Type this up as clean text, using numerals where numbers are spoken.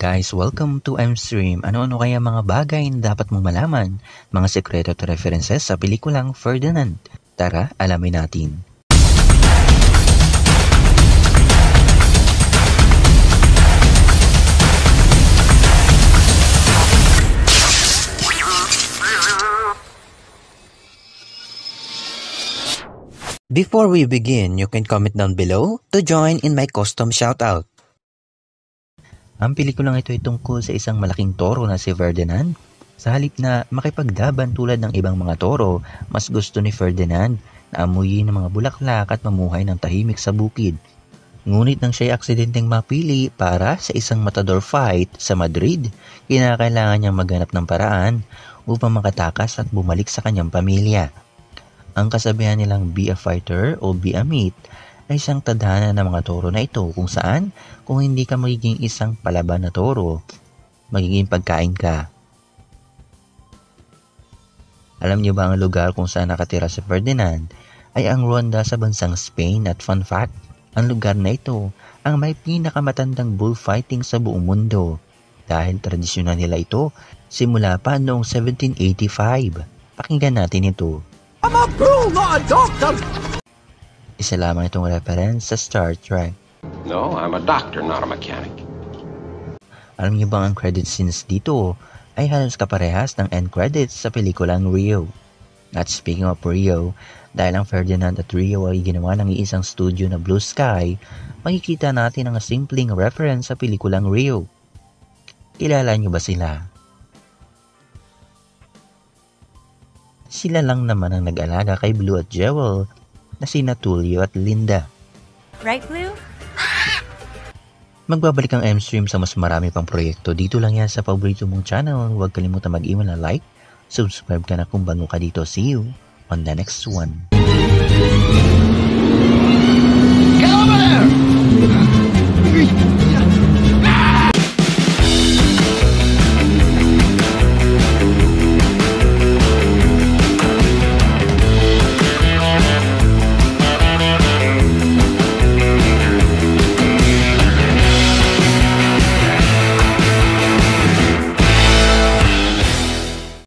Guys, welcome to M-Stream. Ano-ano kaya mga bagay na dapat mong malaman? Mga sekreto at references sa pelikulang Ferdinand. Tara, alamin natin. Before we begin, you can comment down below to join in my custom shoutout. Ang pelikulang ito ay tungkol sa isang malaking toro na si Ferdinand. Sa halip na makipagdaban tulad ng ibang mga toro, mas gusto ni Ferdinand na amuyin ng mga bulaklak at mamuhay ng tahimik sa bukid. Ngunit nang siya'y aksidenteng mapili para sa isang matador fight sa Madrid, kinakailangan niyang maghanap ng paraan upang makatakas at bumalik sa kanyang pamilya. Ang kasabihan nilang be a fighter o be a meat ay isang tadhana ng mga toro na ito kung saan kung hindi ka magiging isang palaban na toro, magiging pagkain ka. Alam niyo ba ang lugar kung saan nakatira si Ferdinand ay ang Ronda sa bansang Spain at fun fact, ang lugar na ito ang may pinakamatandang bullfighting sa buong mundo dahil tradisyonal nila ito simula pa noong 1785. Pakinggan natin ito. I'm a bull, not a doctor! Isa lamang itong reference sa Star Trek. No, I'm a doctor, not a mechanic. Alam niyo bang ang credit scenes dito ay halos kaparehas ng end credits sa pelikulang Rio? At speaking of Rio, dahil ang Ferdinand at Rio ay ginawa ng iisang studio na Blue Sky, makikita natin ang simpleng reference sa pelikulang Rio. Kilala niyo ba sila? Sila lang naman ang nag-alaga kay Blue at Jewel na sina Tulio at Linda. Right, Blue? Magbabalik ang M-Stream sa mas marami pang proyekto. Dito lang yan sa paborito mong channel. Huwag kalimutan mag-email na like, subscribe ka na kung bago ka dito. See you on the next one.